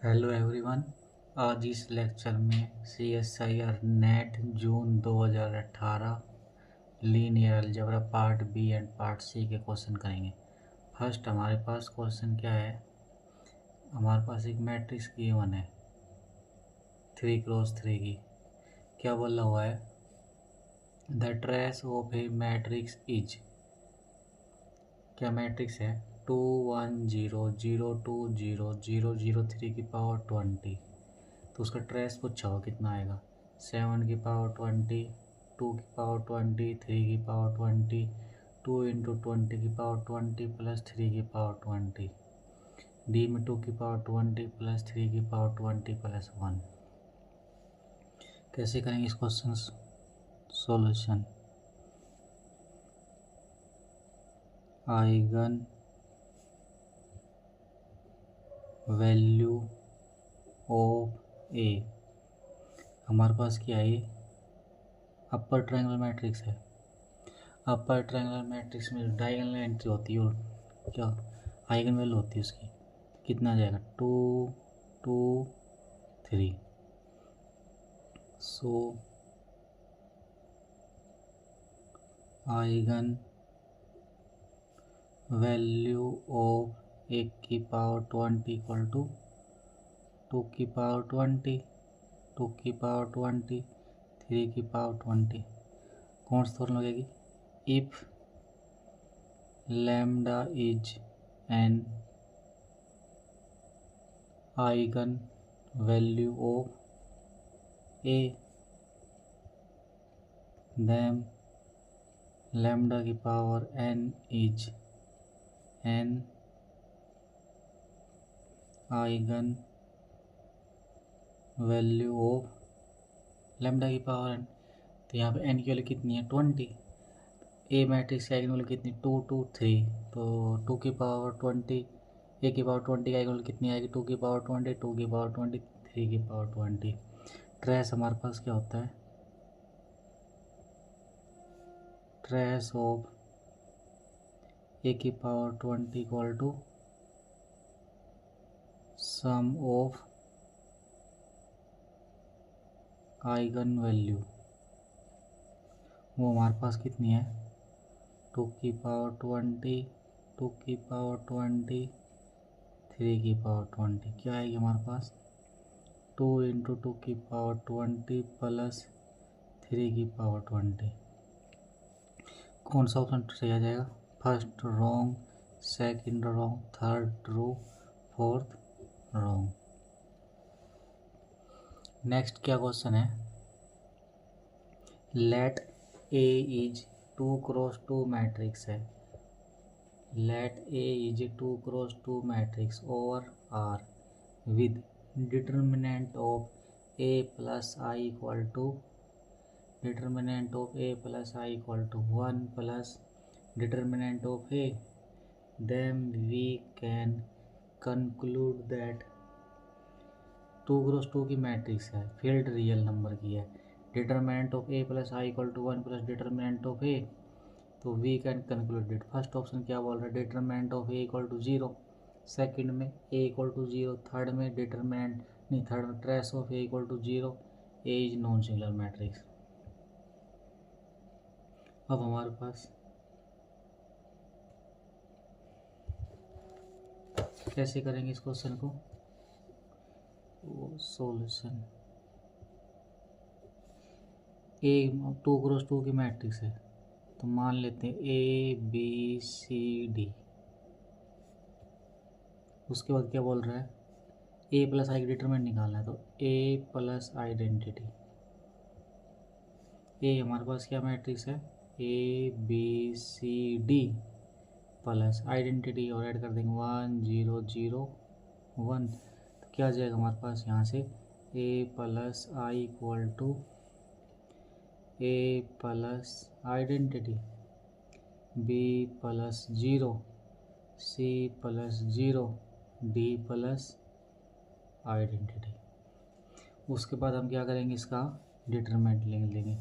Hello everyone. आज इस lecture में CSIR NET June 2018 linear algebra part B and part C के question करेंगे। फर्स्ट हमारे पास क्वेश्चन क्या है। हमारे पास एक मैट्रिक्स गिवन है 3x3 की। क्या बोला हुआ है, the trace of A matrix is, क्या मैट्रिक्स है 2 1 0 0 2 0 0 0 3 की पावर 20। तो उसका ट्रेस पूछा हो कितना आएगा, 7 की पावर 20, 2 की पावर 20, 3 की पावर 20, 2 इंटू 20 की पावर 20 प्लस 3 की पावर 20, डी में 2 की पावर 20 प्लस 3 की पावर 20 प्लस 1। कैसे करेंगे इस question solution. Eigen value of A, हमारे पास क्या है, अपर ट्रायंगल मैट्रिक्स है। अपर ट्रायंगुलर मैट्रिक्स में डायगोनल एंट्री होती है और क्या आइगन वैल्यू होती है उसकी, कितना आ जाएगा 2 2 3। सो आइगन वैल्यू ऑफ 1 की पावर 20 इक्वल टू 2 की पावर 20, 2 की पावर 20, 3 की पावर 20। कौन सी फॉर्मूला लगेगी, if lambda is an eigen value of A then lambda की power n is an eigen value of lambda की पावर n। तो यहाँ पे n की वैल्यू कितनी है 20। ए मैट्रिक्स की आइगन वैल्यू कितनी 2 2 3, तो 2 की पावर 20, ए की पावर 20 की आइगन वैल्यू कितनी आएगी 2 की पावर 20, 2 की पावर 20, 3 की पावर 20। ट्रेस हमारे पास क्या होता है, ट्रेस ऑफ ए की power 20 equal to sum of eigen value, वो हमारे पास कितनी है 2 की पावर 20, 2 की पावर 20, 3 की पावर 20। क्या आएगी हमारे पास 2 इंटू 2 की पावर 20 प्लस 3 की पावर 20। कौन सा ऑप्शन सही आ जाएगा, first wrong, second wrong, third true, fourth wrong. Next क्या क्वेश्चन है, let A is 2 cross 2 matrix है। Let A is 2 cross 2 matrix over R with determinant of A plus I equal to determinant of a plus I equal to 1 plus determinant of a, then we can conclude that 2 cross 2 की matrix है, field real number की है, determinant of A plus I equal to 1 plus determinant of A, तो we can conclude it. First option क्या बोल रहा है, determinant of A equal to 0, second में ए इक्वल टू 0, थर्ड में डिटर्मिनेंट नहीं, थर्ड में trace of A equal to 0, A is non singular matrix. अब हमारे पास कैसे करेंगे इस क्वेश्चन को सॉल्यूशन। ए 2 क्रॉस 2 की मैट्रिक्स है, तो मान लेते हैं ए बी सी डी। उसके बाद क्या बोल रहा है, ए प्लस आई की डिटरमिनेंट निकालना है, तो ए प्लस आइडेंटिटी। ए हमारे पास क्या मैट्रिक्स है, A B C D plus identity और ऐड कर देंगे 1 0 0 1। तो क्या आ जाएगा हमारे पास यहाँ से, A plus I equal to A plus identity, B plus 0, C plus 0, D plus identity. उसके बाद हम क्या करेंगे, इसका डिटरमिनेंट लेंगे।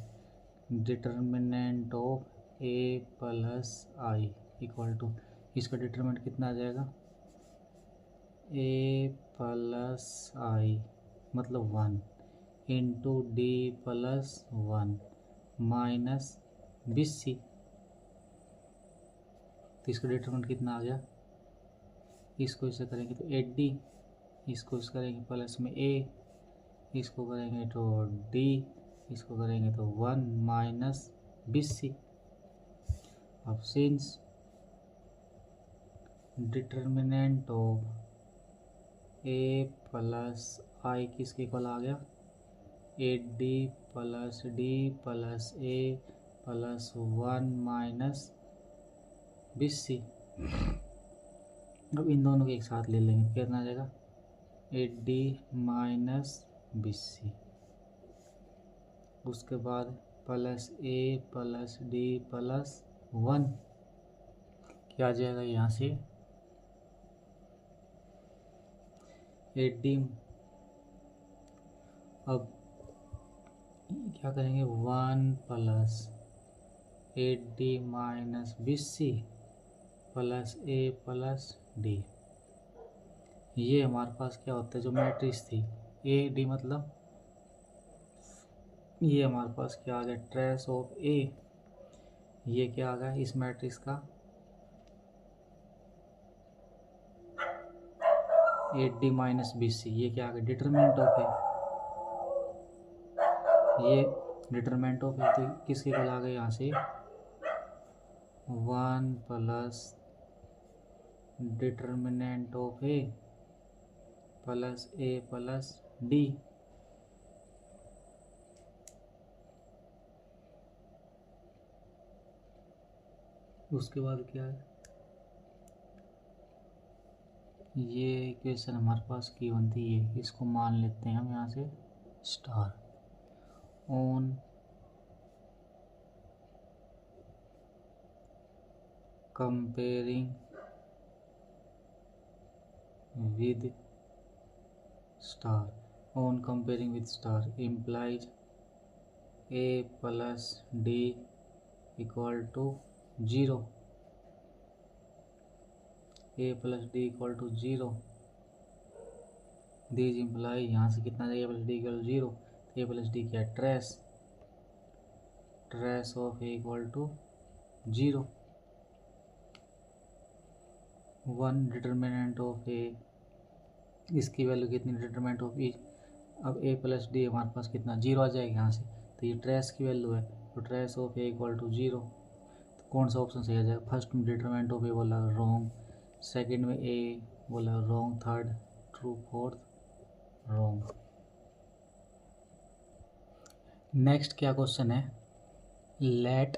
Determinant of A plus I equal to, इसका डिटरमिनेंट कितना आ जाएगा ए प्लस आई मतलब 1 into D plus 1 minus 20C। तो इसका डिटरमिनेंट कितना आ गया, इसको इसे करेंगे तो 8D, इसको इस करेंगे प्लस में ए, इसको करेंगे तो डी, इसको करेंगे तो 1 माइनस 20C। अब since determinant of A plus I किसके इक्वल आ गया, 8D plus D plus A plus 1 minus 20C। अब इन दोनों को एक साथ ले लेंगे, कितना आ जाएगा 8D माइनस 20C। उसके बाद plus A plus D plus 1 क्या आ जाएगा यहाँ से 8D। अब क्या करेंगे 1 plus 8D minus 20C plus A plus D. ये हमारे पास क्या होता है, जो मैट्रिक्स थी ए डी मतलब ये हमारे पास क्या आ गया ट्रेस ऑफ ए, ये क्या आ गया इस मैट्रिक्स का 8D माइनस 20C, ये क्या आ गया डिटरमिनेंट ऑफ ए, ये डिटरमिनेंट ऑफ ए। तो किसके इक्वल आ गया यहाँ से 1 plus determinant of A plus A plus D. उसके बाद क्या है, ये इक्वेशन हमारे पास की बनती है, इसको मान लेते हैं हम यहाँ से star on comparing with star, on comparing with star implies a plus d equal to 0, a plus d equal to 0। This imply यहाँ से कितना जाएगा plus D equal 0, A plus D क्या trace, trace of A equal to 0। 1 determinant of A, इसकी value कितनी determinant of ए, अब ए plus D हमारे पास कितना 0 आ जाएगा यहाँ से, तो ये ट्रेस की वैल्यू है, तो trace of A equal to 0। तो कौन सा ऑप्शन सही आ जाएगा, फर्स्ट में डिटरमिनेंट ऑफ ए बोला रॉन्ग, सेकंड में ए बोला wrong, third true, fourth wrong. Next क्या क्वेश्चन है, let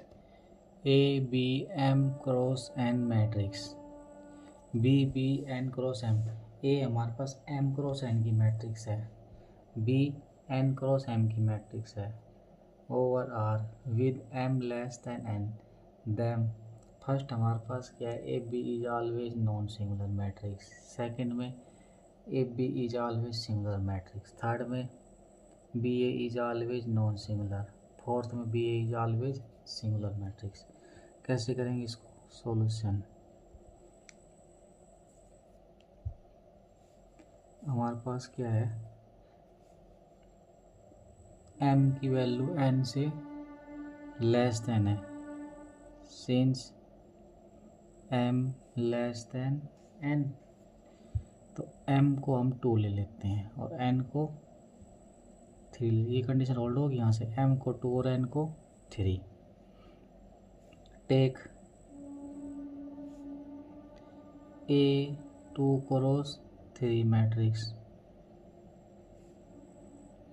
A B M cross N matrix, B B N cross M, A हमारे पास एम क्रॉस एन की मैट्रिक्स है, बी एन क्रॉस एम की matrix है, over R with M less than N, them first हमारे पास क्या है A B is always non singular matrix, second में A B is always singular matrix, third में B A is always non singular, fourth में B A is always singular matrix. कैसे करेंगे इसको सॉल्यूशन, हमारे पास क्या है m की वैल्यू n से लेस देन है, since m less than n, तो m को हम 2 ले लेते हैं और n को 3, ये कंडीशन होल्ड होगी, यहाँ से m को 2 और n को 3। Take A2 cross 3 matrix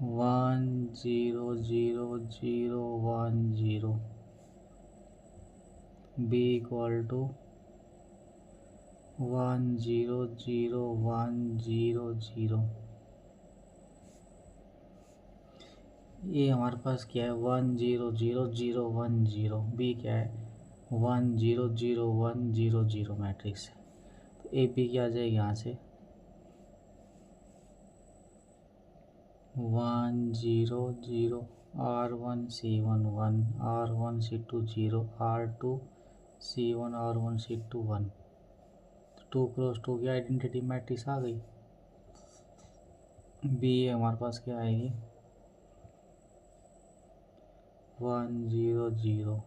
1 0 0 0 1 0, B equal to 1 0 0 1 0 0। ये हमारे पास क्या है 1 0 0 0 1 0, बी क्या है 1 0 0 1 0 0 मैट्रिक्स है, तो ए पी क्या आ जाएगा यहाँ से 1 0 0 R1 C1 1 R1 C2 0 R2 C1 R1 C2 1, two cross two की आइडेंटिटी मैट्रिक्स आ गई। बी ए हमारे पास क्या आएगी, 1 0 0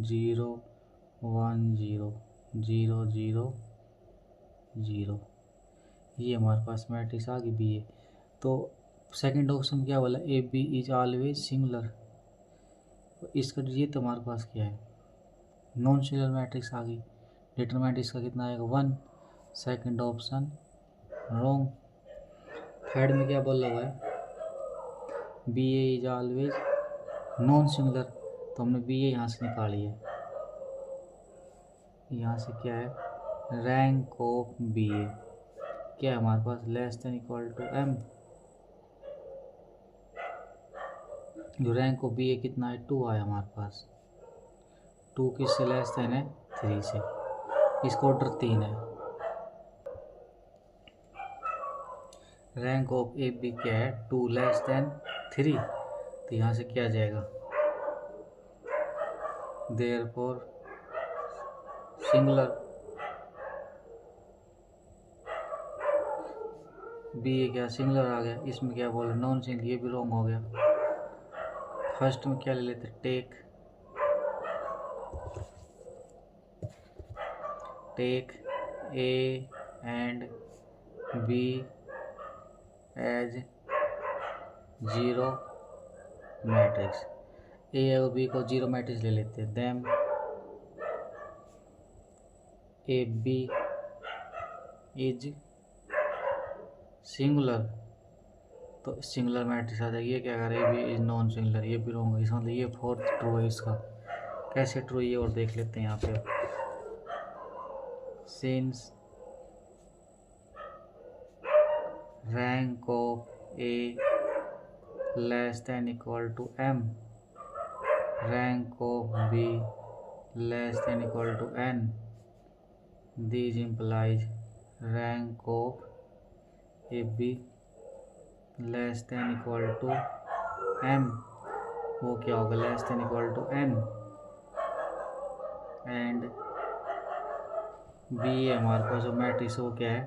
0 1 0 0 0 0, ये हमारे पास मैट्रिक्स आ गई बी ए। तो सेकंड ऑप्शन क्या बोला, A B is always singular, तो इसका ये तो हमारे पास क्या है, नॉन सिंगुलर मैट्रिक्स आ गई। डिटरमिनेंट इसका कितना आएगा, 1। Second option wrong. थर्ड में क्या बोला हुआ है, B A is always non singular, तो हमने बी ए यहाँ से निकाली है। यहाँ से क्या है, रैंक ऑफ बी ए क्या है हमारे पास, less than equal to M. जो रैंक ऑफ बी ए कितना है, 2 आया हमारे पास। 2 किससे लेस देन है, 3 से। इसका ऑर्डर 3 है। रैंक ऑफ ए बी क्या है, 2 लेस देन 3, तो यहाँ से क्या आ जाएगा, देयरफॉर सिंगुलर। बी ए क्या सिंगुलर आ गया, इसमें क्या बोल रहे नॉन सिंगुलर, ये भी रॉन्ग हो गया। फर्स्ट में क्या ले लेते, take A and B as zero matrix, A और बी को जीरो मैट्रिक्स ले लेते हैं। Them A B is singular, तो सिंगुलर मैट्रिक्स आ जाएगी। ये क्या कर रहे हैं, A B is non singular, ये भी रॉन्ग है। इसका मतलब ये फोर्थ ट्रू है इसका। कैसे ट्रू ये और देख लेते हैं यहाँ पे। Since rank of A less than equal to M, rank of B less than equal to N, this implies rank of A B less than equal to M, वो क्या होगा, less than equal to N. And B A हमारे पास जो matrix वो क्या है,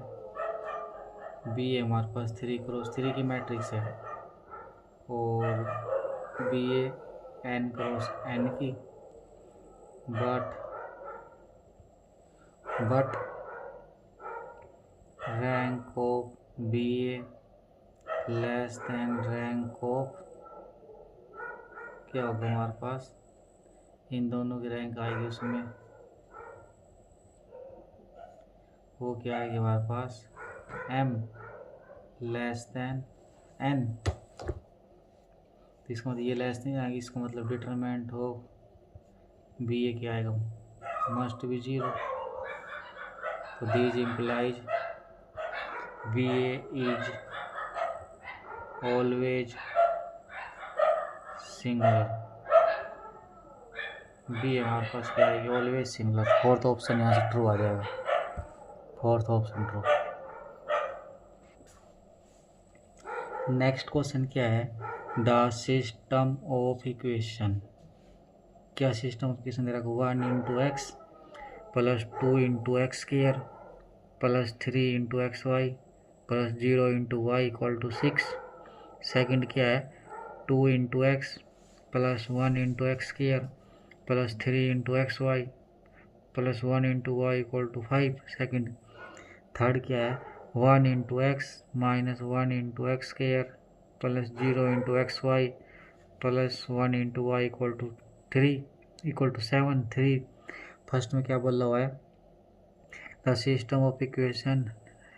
B A हमारे पास 3 क्रॉस 3 की मैट्रिक्स है, और B A n cross N की। But rank of B A less than rank of, क्या होगा हमारे पास, इन दोनों की रैंक आएगी उसमें, वो क्या आएगी हमारे पास, एम लेस देन एन। तो इसका मतलब ये लेस नहीं आएगी, इसका मतलब डिटरमिनेंट हो बी ए क्या आएगा, मस्ट बी 0। तो this implies B A is always singular, B A हमारे पास क्या आएगी, ऑलवेज सिंगुलर। फोर्थ ऑप्शन यहाँ से ट्रू आ जाएगा, fourth option true. Next question क्या है, द सिस्टम ऑफ इक्वेशन, क्या सिस्टम ऑफ इक्वेशन दे रखा, 1 into x plus 2 into x square plus 3 into x Y plus 0 into Y equal to 6। Second क्या है, 2 into x plus 1 into x square plus 3 into x Y plus 1 into Y equal to 5। Second. Third क्या है, 1 into x minus 1 into x square plus 0 into x Y plus 1 into Y equal to 3 equal to 7। 3 first में क्या बोला हुआ है, the system of equation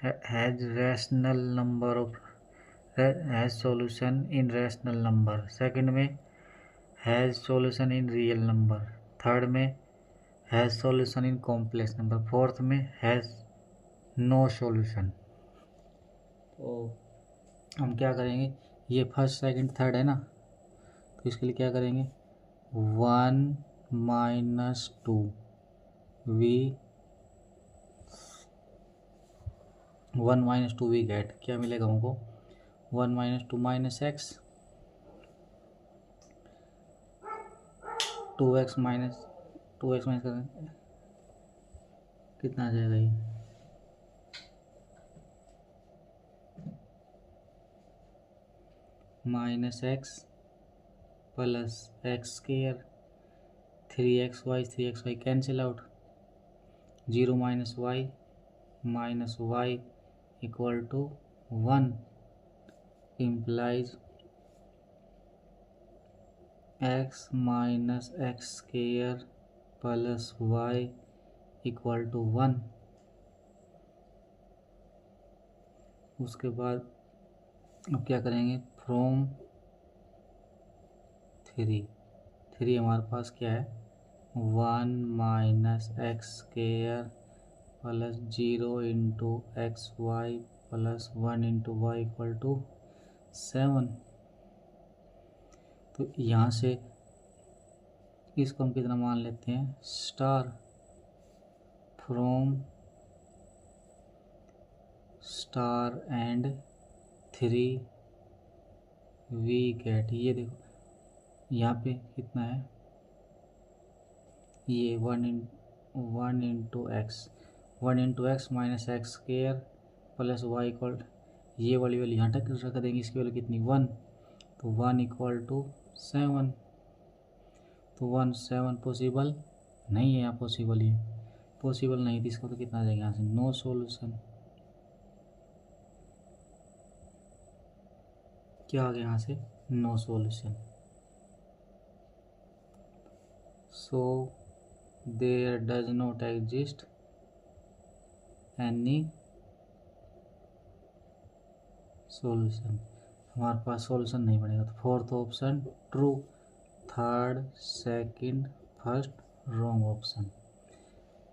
has rational number of has solution in rational number. Second में has solution in real number. Third में has solution in complex number. Fourth में has no solution. तो हम क्या करेंगे, ये फर्स्ट सेकंड थर्ड है ना, तो इसके लिए क्या करेंगे, 1 minus 2 we 1 minus 2 we get, क्या मिलेगा हमको, 1 minus 2 minus x, 2x minus करें कितना आ जाएगा ये, minus x plus x square 3xy cancel out 0 minus y equal to 1 implies x minus x square plus y equal to 1। उसके बाद अब क्या करेंगे, फ्रॉम 3 हमारे पास क्या है 1 minus x square plus 0 into x Y plus 1 into Y equal to 7। तो यहाँ से इसको हम कितना मान लेते हैं star from star and 3 we get, ये देखो यहाँ पे कितना है ये 1 into x minus x square plus y equal, ये वाली वैल्यू यहाँ तक रख देंगे, इसकी वैल्यू कितनी 1, तो 1 इक्वल टू 7। तो 1 7 पॉसिबल नहीं है, यहाँ पॉसिबल ही पॉसिबल नहीं थी इसको, तो कितना आ जाएगा यहाँ से नो सॉल्यूशन। क्या आ गया यहाँ से no solution. So there does not exist any solution, हमारे पास सॉल्यूशन नहीं बनेगा। तो fourth option true, third second first wrong option.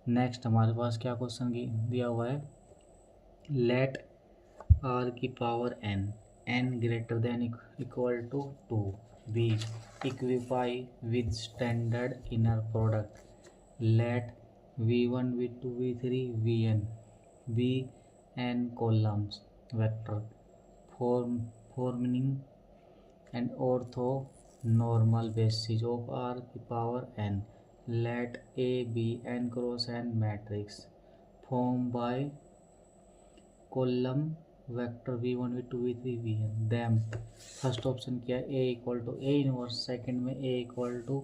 Next हमारे पास क्या क्वेश्चन दिया हुआ है, लेट आर की power n greater than equal to 2 be equipped with standard inner product, let v1 v2 v3 vn be n columns vector forming an orthonormal basis of r की power n, let A be n cross n matrix formed by column vector v1 v2 v3 vn, them first option क्या है A equal to A inverse, second में A equal to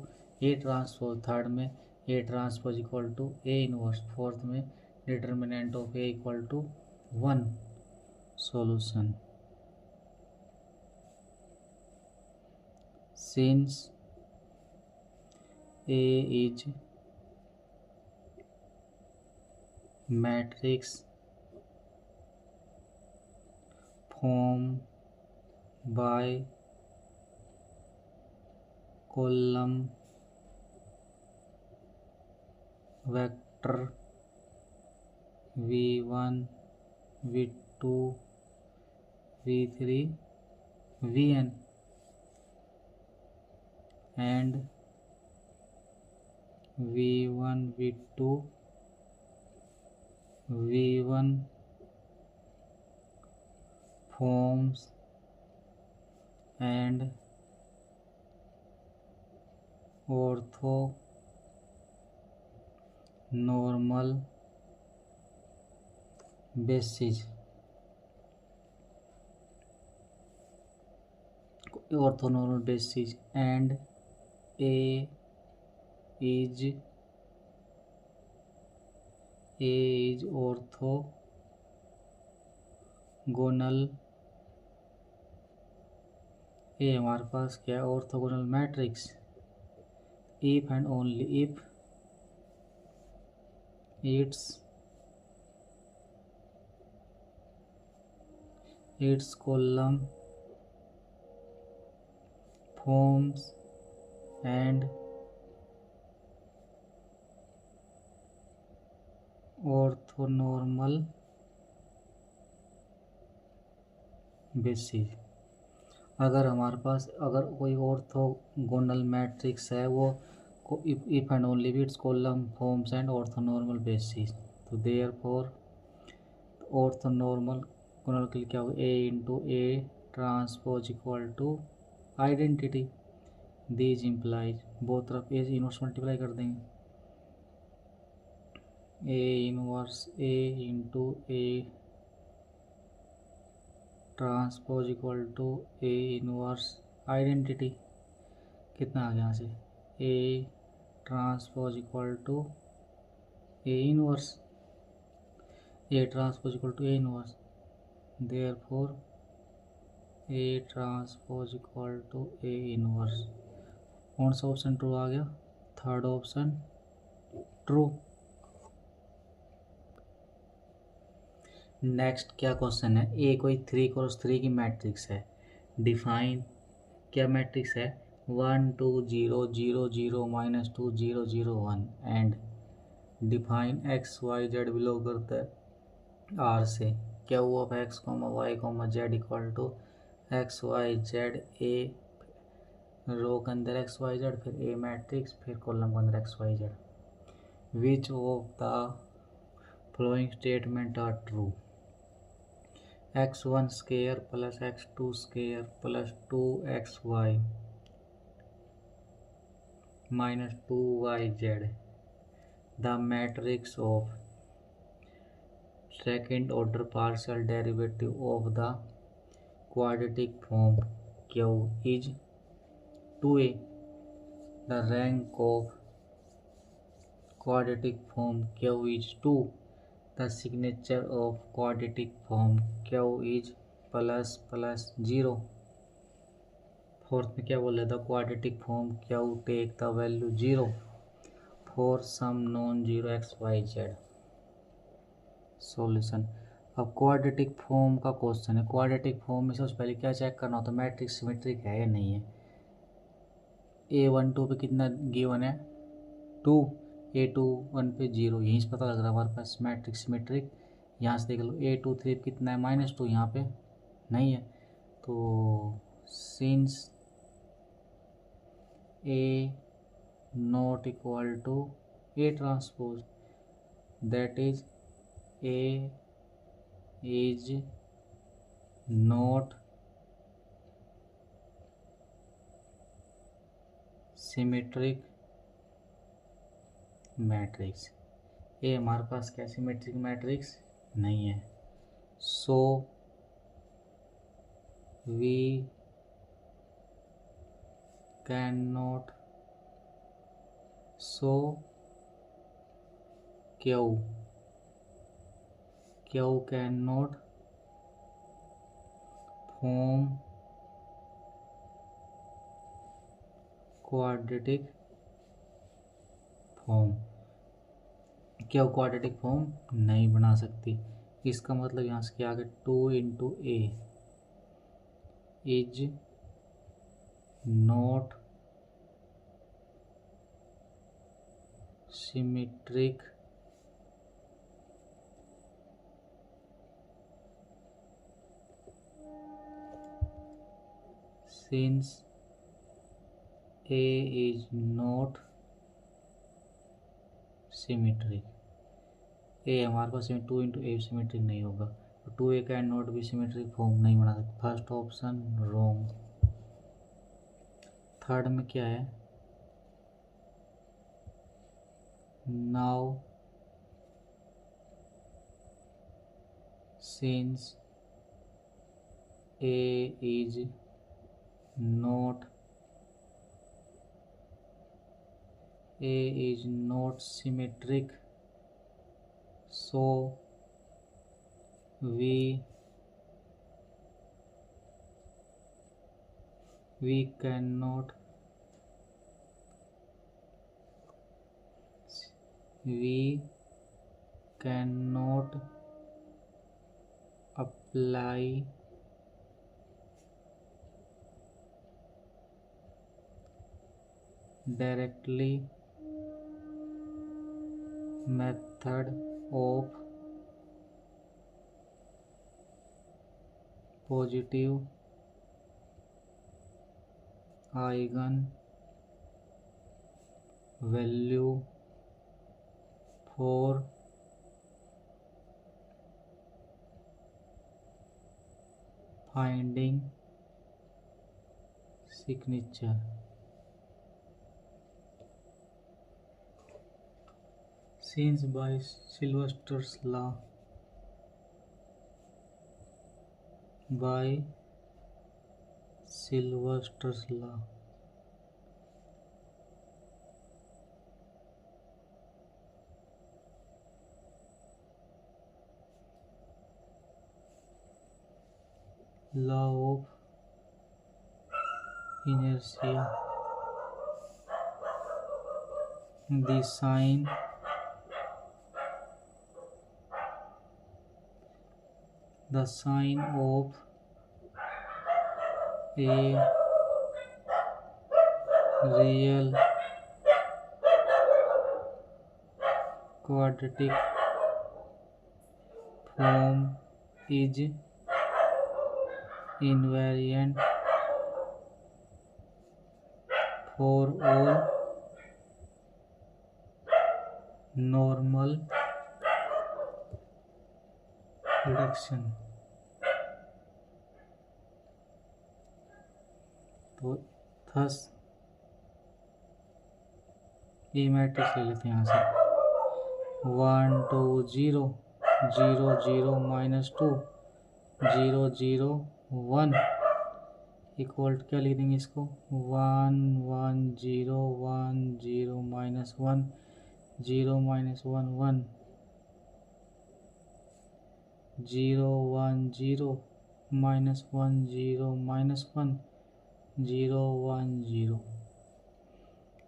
A transpose, third में A transpose equal to A inverse, fourth में determinant of A equal to 1। Solution, since A is matrix formed by column vector v1 v2 v3 vn and v1 v2 v1 forms and orthonormal basis, orthonormal basis and A is orthogonal, A हमारे पास क्या है orthogonal matrix, if and only if its column forms and orthonormal basis। अगर हमारे पास अगर कोई orthogonal matrix है वो if and only its column forms and orthonormal basis, तो देयरफॉर ऑर्थोनॉर्मल गोनल के लिए क्या होगा A into A transpose equal to identity, these implies बहुत तरफ A इनवर्स मल्टीप्लाई कर देंगे, A inverse A into A transpose equal to A inverse identity कितना आ गया यहाँ से A transpose equal to A inverse A transpose equal to A inverse therefore A transpose equal to A inverse. कौन सा option true आ गया? Third option true. Next क्या क्वेश्चन है, ए कोई 3x3 की मैट्रिक्स है, डिफाइन क्या मैट्रिक्स है 1 2 0 0 0 -2 0 0 1 and define X Y Z belong करता है आर से Q of X comma Y comma Z equal to X Y Z A row के अंदर एक्स वाई जेड फिर ए मैट्रिक्स फिर कॉलम के अंदर x Y z. Which of the following statement are true? x1 square plus x2 square plus 2xy minus 2yz the matrix of second order partial derivative of the quadratic form Q is 2a। The rank of quadratic form Q is 2। The signature of quadratic form Q is plus plus 0। Fourth में क्या बोले the quadratic form Q take the value 0 for some non zero x Y z. Solution. अब quadratic form का question है, quadratic form में सबसे पहले क्या चेक करना होता है मैट्रिक्स सिमेट्रिक है या नहीं है। A12 पे कितना गिवन है 2, A21 पे 0, यहीं से पता लग रहा है हमारे पास मैट्रिक्स सिमेट्रिक। यहाँ से देख लो A23 पे कितना है -2, यहाँ पे नहीं है। तो since A not equal to A transpose that is A is not symmetric matrix. A हमारे पास क्या सिमेट्रिक मैट्रिक्स नहीं है। So we can not so Q can not form quadratic form. क्या क्वाड्रेटिक फॉर्म नहीं बना सकती। इसका मतलब यहाँ से क्या आ गया 2 into A is not symmetric since A is not symmetric. A हमारे पास 2 इंटू ए सिमेट्रिक नहीं होगा, तो 2a कैन नॉट भी सिमेट्रिक फॉर्म नहीं बना सकते। First option wrong. थर्ड में क्या है now since A is not symmetric so we cannot apply directly method of positive eigen value for finding signature। Since by Sylvester's law by Sylvester's law. Law of inertia. The sign of a real quadratic form is invariant for all normal reduction. तो thus ये matrix ले लेते हैं यहाँ से 1 2 0 0 0 -2 0 0 1 equal क्या लिख देंगे इसको 1 1 0 1 0 -1 0 -1 1 0 1 0 -1 0 -1 0 1 0।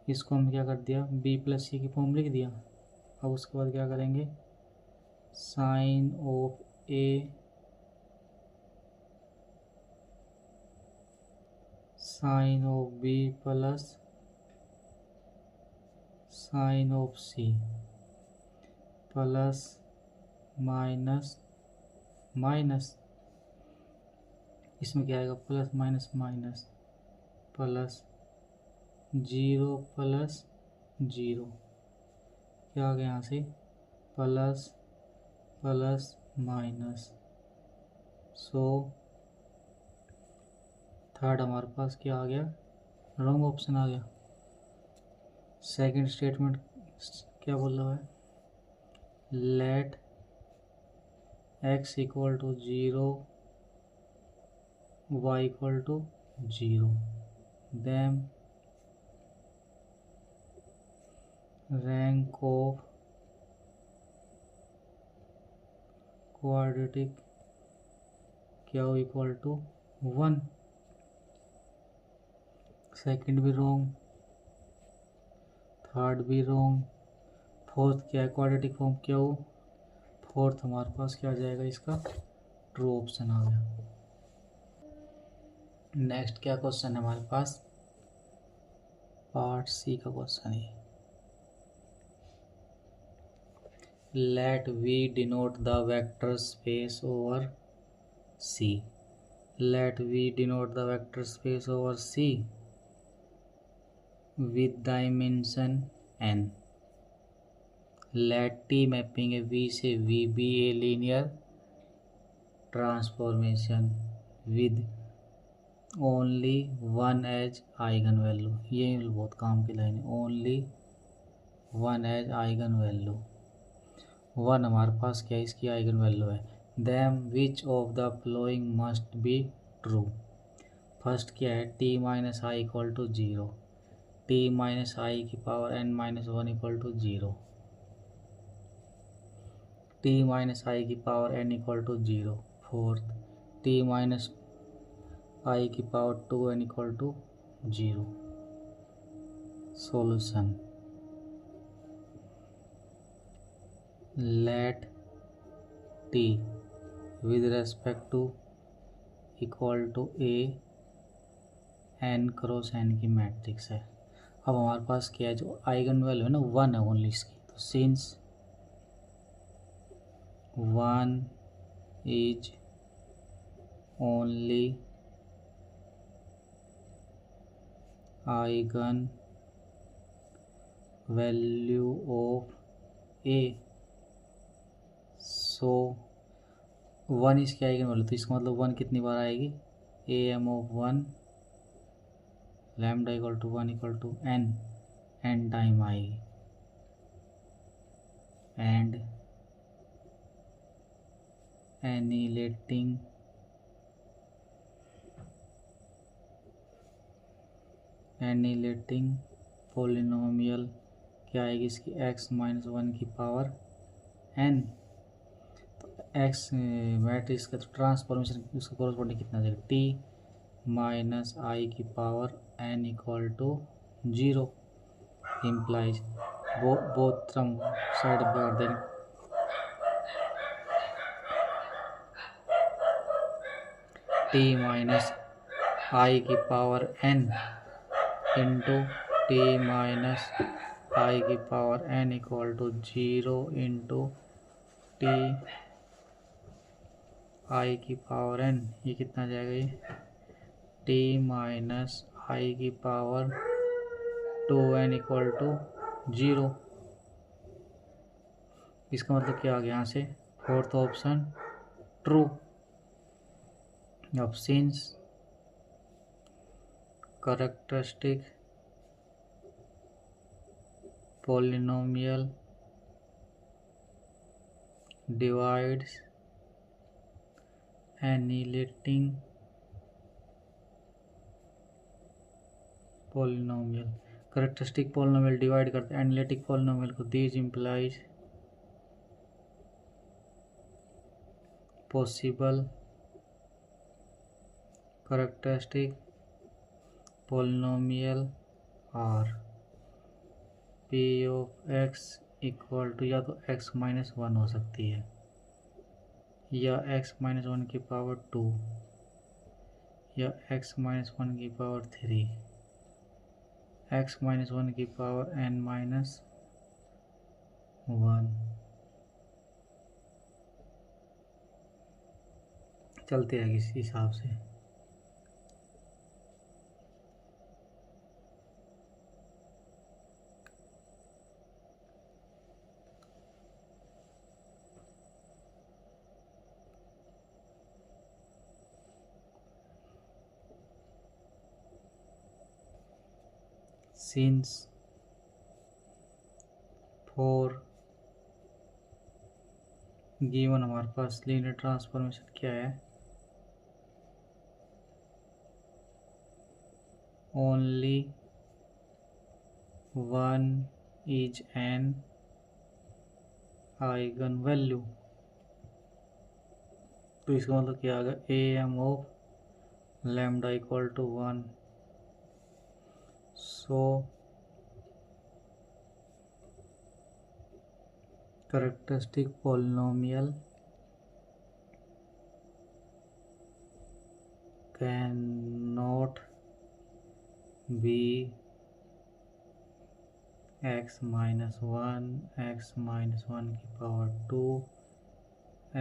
इसको हम क्या कर दिया b प्लस सी की फॉर्म लिख दिया। अब उसके बाद क्या करेंगे sign of A sign of B plus sign of C plus minus minus इसमें क्या आएगा plus minus minus plus 0 plus 0 क्या आ गया यहाँ से plus plus minus. So third हमारे पास क्या आ गया रॉन्ग ऑप्शन आ गया। सेकंड स्टेटमेंट क्या बोल रहा है let x equal to 0 y equal to 0 then rank of quadratic q equal to 1। Second भी रॉन्ग थर्ड भी रॉन्ग फोर्थ क्या है क्वाड्रेटिक फॉर्म क्या हो फोर्थ हमारे पास क्या आ जाएगा इसका ट्रू ऑप्शन आ गया। नेक्स्ट क्या क्वेश्चन है हमारे पास पार्ट सी का क्वेश्चन है let V denote the vector space over C let V denote the vector space over C with dimension n let t mapping है v से v be a linear transformation with only one as eigen value। ये बहुत काम की line है only one as eigen value 1 हमारे पास क्या इसकी आइगन वैल्यू है then which of the following must be true। First क्या है t minus I equal to 0 t minus I की power n minus 1 equal to 0 t minus I की power n equal to 0 fourth t minus I की power 2n equal to 0। Solution let t with respect to equal to a n cross n की matrix है। अब हमारे पास क्या है जो आइगन वैल्यू है ना 1 है ओनली इसकी तो since 1 is only eigen value of A so 1 इसकी आइगन वैल्यू तो इसका मतलब 1 कितनी बार आएगी A M of 1 lambda equal to 1 equal to n time आएगी एंड एनिलेटिंग एनिलेटिंग पोलिनोमियल क्या आएगी इसकी x-1 की पावर n। तो x मैट्रिक्स का तो ट्रांसफॉर्मेशन उसका कॉरस्पॉन्डिंग कितना जाएगा t माइनस आई की power n equal to 0 implies both term side कर देंगे t माइनस आई की power n into T minus I की power n equal to 0 into T I की पावर n। ये कितना जाएगा ये टी माइनस आई की पावर 2n इक्वल टू 0। इसका मतलब क्या आ गया यहाँ से फोर्थ ऑप्शन ट्रू। अब since characteristic polynomial divides annihilating polynomial। Characteristic polynomial divide करते हैं एनालिटिक polynomial को। This implies possible characteristic polynomial are p of x equal to या तो x-1 हो सकती है या x-1 की पावर 2 या x-1 की पावर 3 x-1 की पावर n-1। चलते रहेगी इस हिसाब से। सिंस फॉर गिवन हमारे पास लीनियर ट्रांसफॉर्मेशन क्या है only one is an eigen value. तो इसका मतलब क्या आ गया A M of lambda equal to 1। So characteristic polynomial can not be x-1 x-1 की पावर 2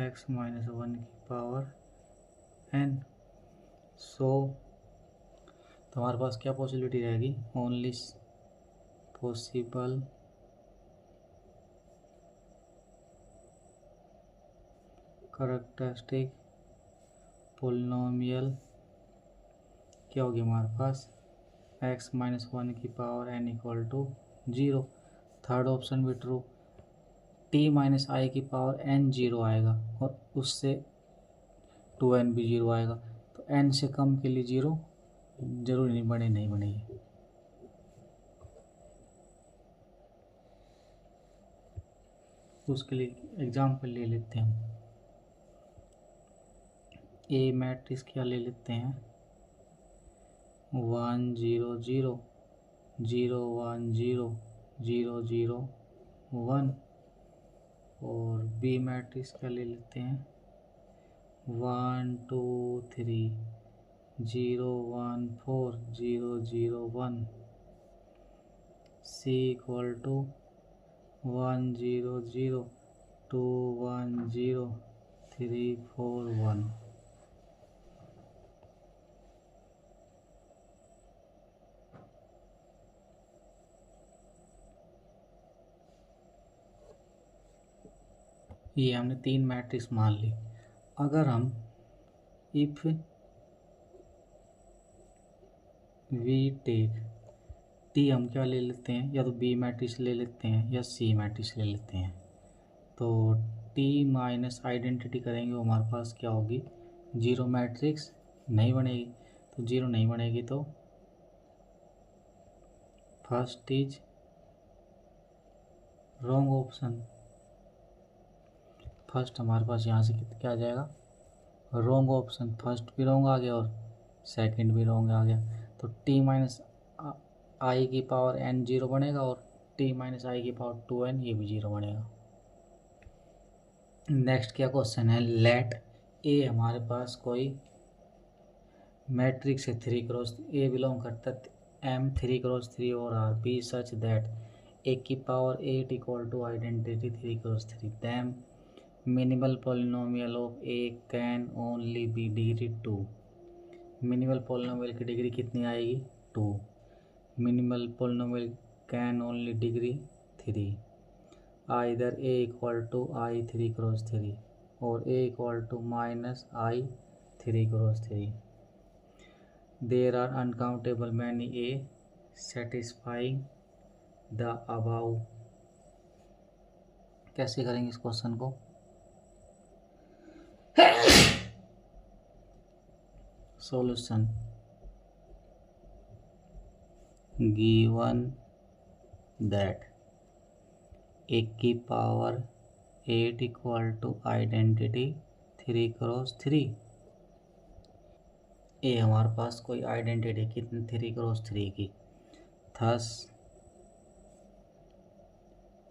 x-1 की पावर n। सो तो हमारे पास क्या पॉसिबिलिटी रहेगी ओनली पॉसिबल कैरेक्टरिस्टिक पोलिनोमियल क्या होगी हमारे पास x-1 की power n equal to 0। Third option भी ट्रू। t माइनस आई की पावर n 0 आएगा और उससे 2n भी 0 आएगा। तो n से कम के लिए 0 जरूरी नहीं बनेगी। उसके लिए एग्जाम्पल ले लेते हैं हम। ए मैट्रिक्स क्या ले लेते हैं 1 0 0 0 1 0 0 0 1। और बी मैट्रिक्स क्या ले लेते हैं 1 2 3 0 1 4 0 0 1। C equal to 1 0 0 2 1 0 3 4 1। ये हमने 3 मैट्रिक्स मान ली। अगर हम इफ वी टेक टी हम क्या ले लेते हैं या तो बी मैट्रिक्स ले लेते हैं या सी मैट्रिक्स ले लेते हैं। तो टी माइनस आइडेंटिटी करेंगे वो हमारे पास क्या होगी 0 मैट्रिक्स नहीं बनेगी। तो 0 नहीं बनेगी तो first is wrong option. First हमारे पास यहाँ से क्या आ जाएगा, रॉन्ग ऑप्शन। फर्स्ट भी रॉन्ग आ गया और सेकंड भी रॉन्ग आ गया, तो टी माइनस आई की पावर n जीरो बनेगा और टी माइनस आई की पावर 2n ये भी जीरो बनेगा। नेक्स्ट क्या क्वेश्चन है, लेट ए हमारे पास कोई मैट्रिक्स है 3 क्रॉस, ए बिलोंग करता है M 3 क्रॉस 3 और R be such that A की power 8 equal to identity 3 cross 3, then minimal polynomial of A can only be degree 2। Minimal polynomial की डिग्री कितनी आएगी, 2। Minimal polynomial can only degree 3, either A equal to I 3 cross 3 और A equal to minus I 3 cross 3। There are uncountable many A satisfying the above. कैसे करेंगे इस question को, solution given that A की power 8 equal to identity 3 cross 3। A हमारे पास कोई identity कितनी 3 क्रॉस 3 की, thus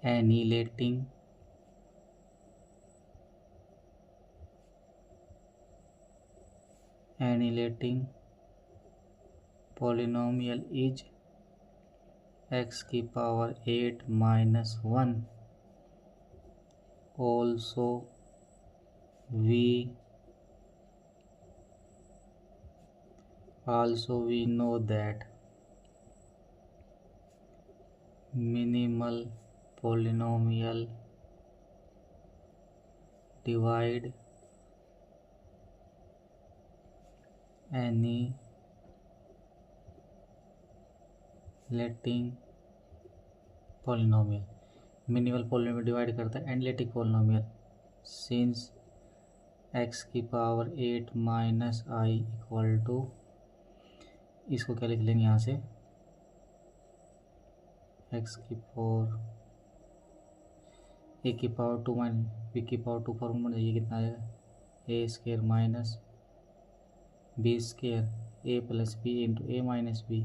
annihilating polynomial is x की power 8 minus 1। Also we know that minimal polynomial divide any letting polynomial. Minimal polynomial divide करता है analytic polynomial since x की power 8 minus I equal to, इसको क्या लिख लेंगे यहाँ से, x की पावर a की पावर 2 माइनस b की पावर 2 फॉर्मूला बन जाइए, कितना आएगा a square minus b square a plus B into A minus B.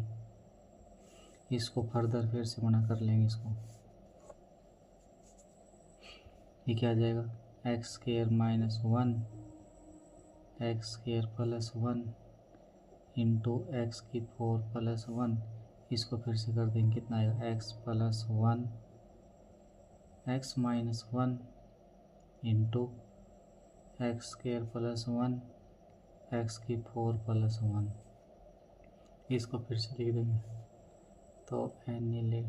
इसको फर्दर फिर से मना कर लेंगे इसको, ये क्या आ जाएगा x square minus 1 x square plus 1 into x की 4 प्लस 1। इसको फिर से कर देंगे, कितना आएगा x plus 1 x minus 1 into x square plus 1 x की 4 प्लस 1। इसको फिर से लिख देंगे, तो annihilate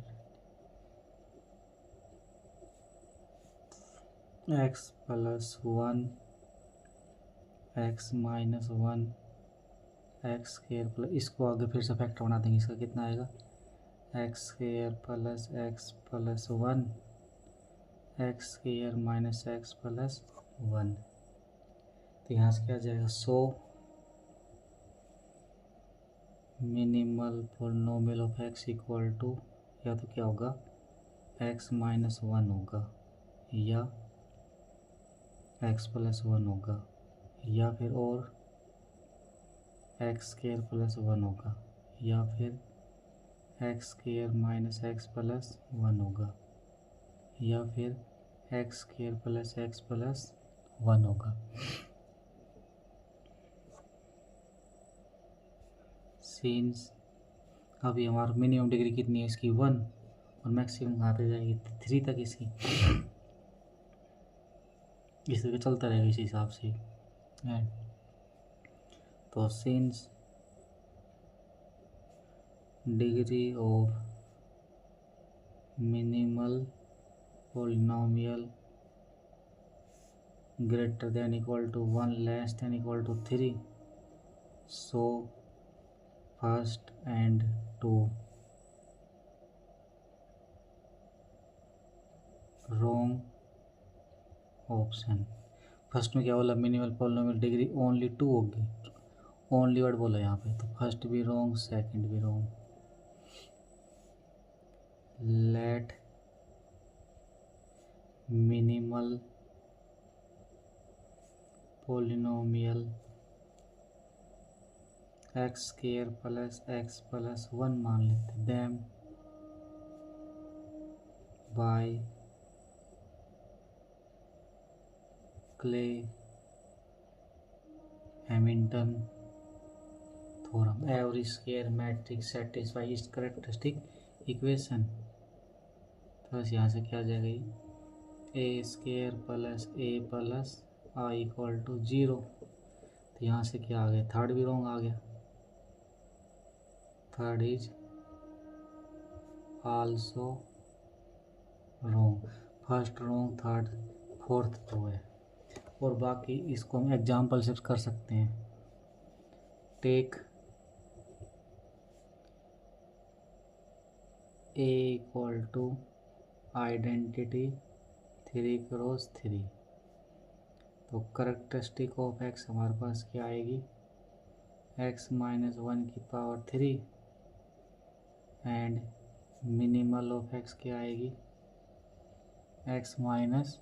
x plus 1 x minus 1 x square plus, इसको आगे फिर से फैक्टर बना देंगे, इसका कितना आएगा x square plus x plus 1 x square minus x plus 1। तो यहाँ से क्या आ जाएगा, so minimal polynomial of x equal to, या तो क्या होगा एक्स माइनस 1 होगा या एक्स प्लस 1 होगा या फिर और एक्स स्केयर प्लस 1 होगा या फिर x square minus x plus 1 होगा या फिर x square plus x plus 1 होगा। सिंस अभी हमारा मिनिमम डिग्री कितनी है इसकी 1 और मैक्सिमम कहाँ पे जाएगी 3 तक इसकी, इस तरह चलता रहेगा इस हिसाब से। तो since degree of minimal polynomial greater than equal to 1 less than equal to 3, so first and 2 wrong option. First में क्या बोला, मिनिमल पॉलिनोमियल डिग्री ओनली 2 होगी, ओनली वर्ड बोला यहाँ पे, तो फर्स्ट भी रॉन्ग सेकंड भी wrong. let minimal polynomial x square plus x प्लस 1 मान लेते हैं them by Cayley Hamilton theorem every square matrix satisfy इस कैरेक्टरिस्टिक इक्वेशन। तो बस यहाँ से क्या आ जाएगा A square plus A plus I equal to 0। तो यहाँ से क्या आ गया थर्ड भी रॉन्ग आ गया third is also wrong first wrong third fourth true है। और बाकी इसको हम एग्जाम्पल से कर सकते हैं। Take A equal to identity 3x3। तो करेक्टरिस्टिक ऑफ एक्स हमारे पास क्या आएगी x माइनस 1 की power 3 and minimal of x क्या आएगी x minus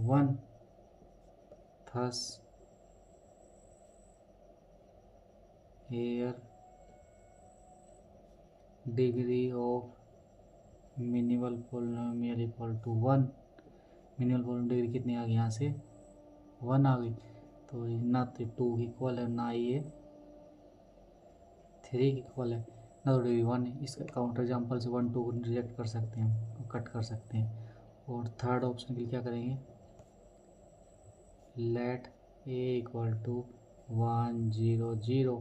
1। Thus here degree of minimal polynomial equal to 1। Minimal polynomial degree कितनी आ गई यहाँ से 1 आ गई। तो ना तो 2 की इक्वल है ना ये 3 की इक्वल है ना तो डिग्री 1 है। इसका काउंटर एग्जाम्पल से 1 2 को रिजेक्ट कर सकते हैं और कट कर सकते हैं। और थर्ड ऑप्शन के लिए क्या करेंगे let A equal to 1 0 0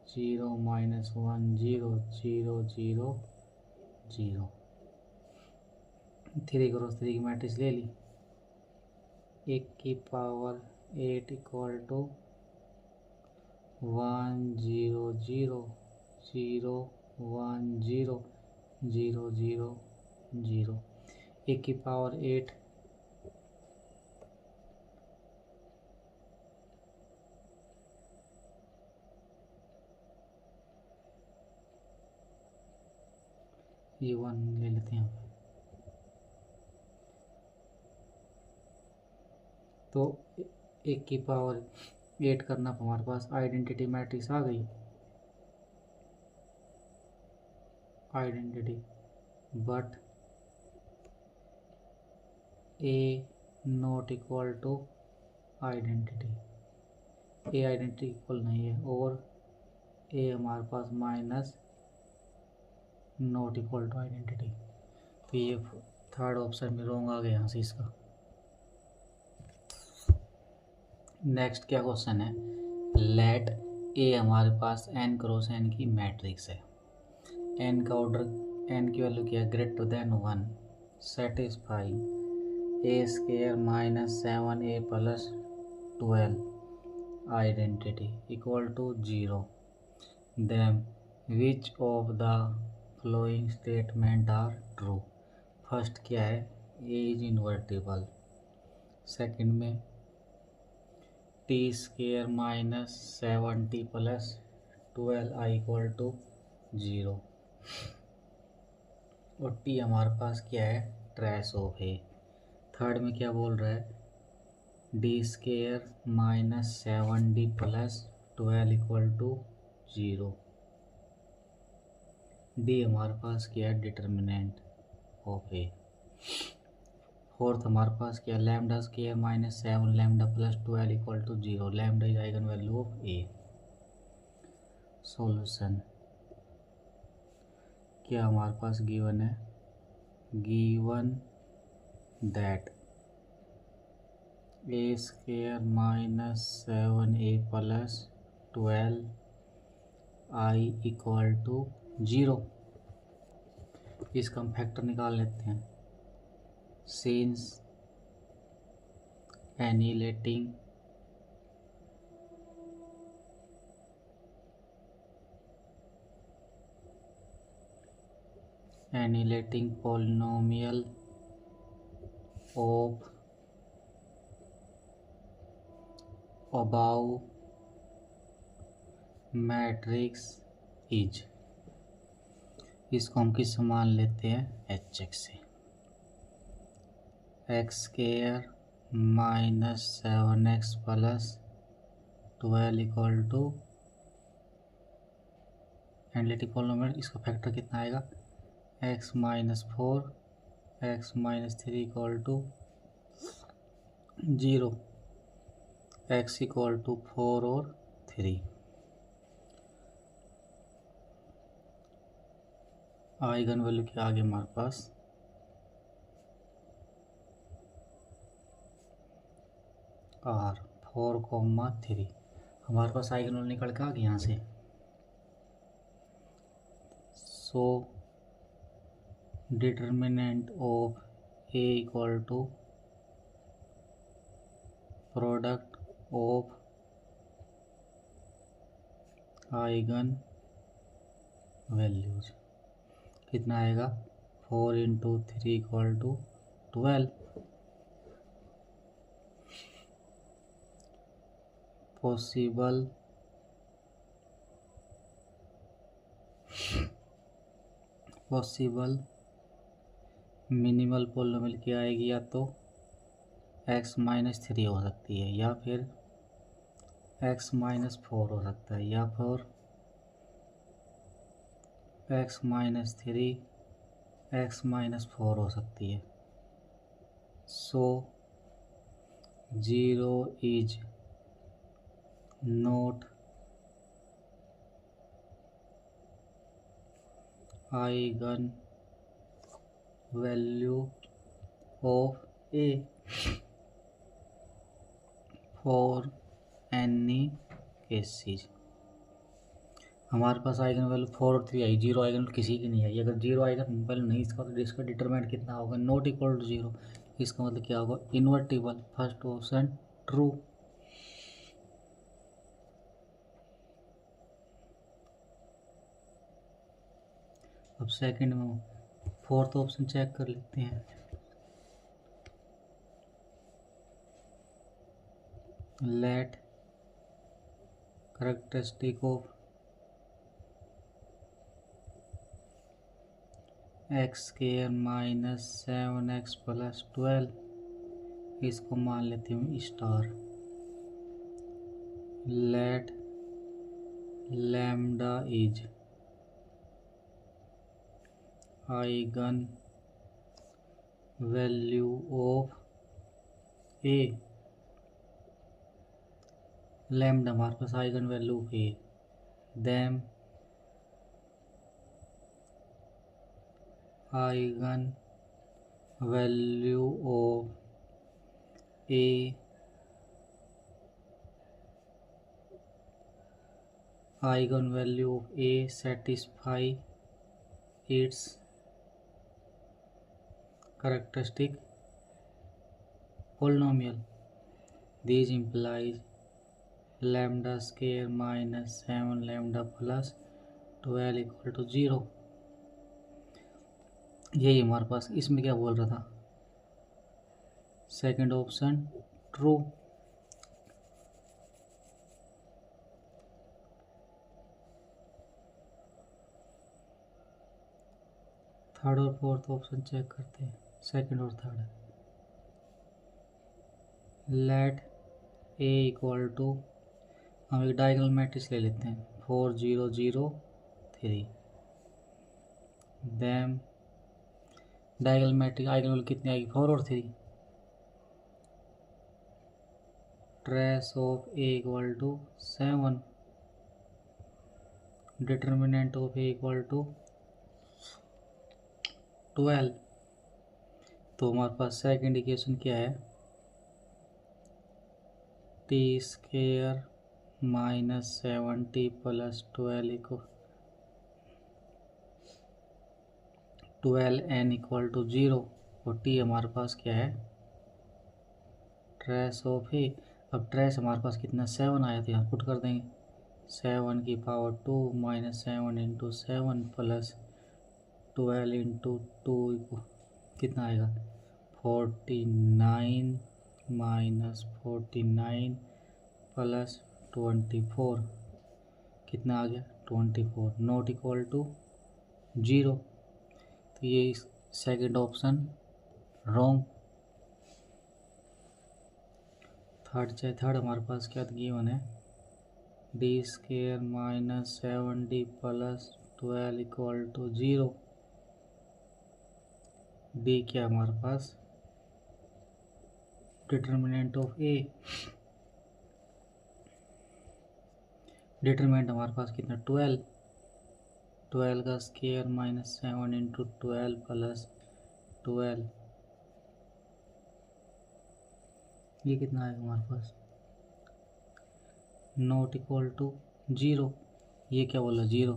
0 minus 1 0 0 0 0। 3 cross 3 की मैट्रिक्स ले ली 1 की पावर 8 इक्वल टू 1 0 0 0 1 0 0 0 0। 1 की पावर 8 ये 1 ले लेते हैं। तो 1 की पावर 8 करना हमारे पास आइडेंटिटी मैट्रिक्स आ गई identity but A not equal to identity A identity equal नहीं है और ए हमारे पास minus not equal to identity. तो ये थर्ड ऑप्शन में रॉन्ग आ गया यहाँ से इसका। नेक्स्ट क्या क्वेश्चन है लेट ए हमारे पास n क्रॉस n की मैट्रिक्स है n का ऑर्डर n की वैल्यू क्या है greater than 1 satisfy A square minus 7a plus 12 identity equal to 0 then which of the following statement are true. First क्या है ए इज इन्वर्टिबल। सेकंड में T square minus 7t plus 12 I equal to 0 और T हमारे पास क्या है trace of है। Third में क्या बोल रहा है D square minus 7d plus 12 equal to 0। D हमारे पास क्या है डिटर्मिनेंट ऑफ ए। फोर्थ हमारे पास क्या है lambda square minus 7 lambda plus 12 equal to 0 lambda is eigen value of A. Solution क्या हमारे पास गिवन है given that A square minus 7a plus 12 I equal to 0। इसका हम फैक्टर निकाल लेते हैं since annihilating polynomial of above matrix is इसको हम किस मान लेते हैं, एच एक्स से। X square minus 7x plus 12 equal to analytic polynomial, इसका फैक्टर कितना आएगा, x minus 4 x minus 3 equal to 0, x equal to 4 और 3। आइगन वैल्यू के आगे हमारे पास r 4,3 हमारे पास आइगन वैल्यू निकल के आ गया यहाँ से। So determinant of a equal to product of eigenvalues कितना आएगा, 4 into 3 equal to 12। Possible minimal polynomial क्या आएगी, या तो x माइनस 3 हो सकती है, या फिर x माइनस 4 हो सकता है, या फिर x माइनस 3 x माइनस 4 हो सकती है। सो 0 is not eigen value of a for any cases. हमारे पास आइगन वैल्यू 4 और 3 आई, 0 आइगन वैल्यू किसी की नहीं आई। अगर 0 आइगन वैल्यू नहीं इसका, तो इसका डिटरमिनेंट कितना होगा, नॉट इक्वल टू 0। इसका मतलब क्या होगा, इन्वर्टिबल। First option true. अब सेकंड में फोर्थ ऑप्शन चेक कर लेते हैं। Let characteristic of x square minus 7x plus 12, इसको मान लेते हूँ star. Let lambda is eigen value of A. Lambda हमारे पास eigen value of A, then eigen value of A eigen value of A satisfy its characteristic polynomial. These implies lambda square minus 7 lambda plus 12 equal to 0। यही हमारे पास, इसमें क्या बोल रहा था, second option true. Third और फोर्थ ऑप्शन चेक करते हैं, सेकंड और third. Let A equal to, हम एक डायगोनल मैट्रिक्स ले लेते हैं, 4 0 0 3। Then diagonal matrix eigenvalue कितनी आएगी, 4 और 3। Trace of A equal to 7, determinant of A equal to 12। तो हमारे पास सेकंड इक्वेशन क्या है, T square minus 7t plus 12n equal to 0, और टी हमारे पास क्या है, ट्रेस ऑफ ए। अब ट्रेस हमारे पास कितना, 7 आया, तो यहाँ पुट कर देंगे, 7 की power 2 minus 7 into 7 plus 12 into 2 कितना आएगा, 49 माइनस 49 प्लस 24 कितना आ गया, 24। Not equal to 0। तो ये सेकंड ऑप्शन रॉन्ग। थर्ड हमारे पास क्या गिवन है, D square minus 7d plus 12 equal to 0। D क्या हमारे पास, डिटर्मिनेंट ऑफ ए। डिटर्मिनेंट हमारे पास कितना 12 का स्क्वायर माइनस 7 इंटू 12 प्लस 12, ये कितना आएगा हमारे पास, नॉट इक्वल टू 0। ये क्या बोला 0,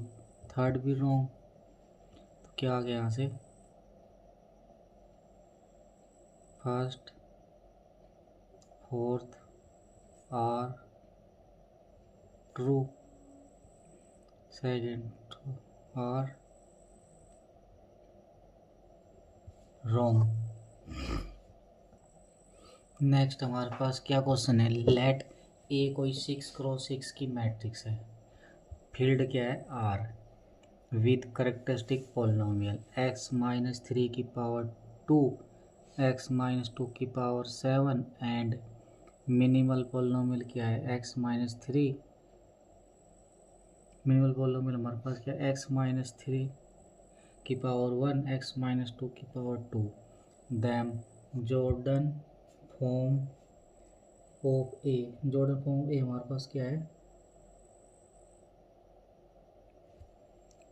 थर्ड भी रॉन्ग। तो क्या आ गया यहाँ से, first fourth are true, second are wrong. Next हमारे पास क्या क्वेश्चन है, लेट ए कोई 6x6 की मैट्रिक्स है, फील्ड क्या है R, with characteristic polynomial x minus 3 की पावर 2, x माइनस 2 की पावर 7 एंड मिनिमल पॉलिनोमियल क्या है x माइनस 3। मिनिमल पॉलिनोमियल हमारे पास क्या है x माइनस 3 की पावर 1, x माइनस 2 की power 2। Then Jordan form of A, Jordan form of A हमारे पास क्या है,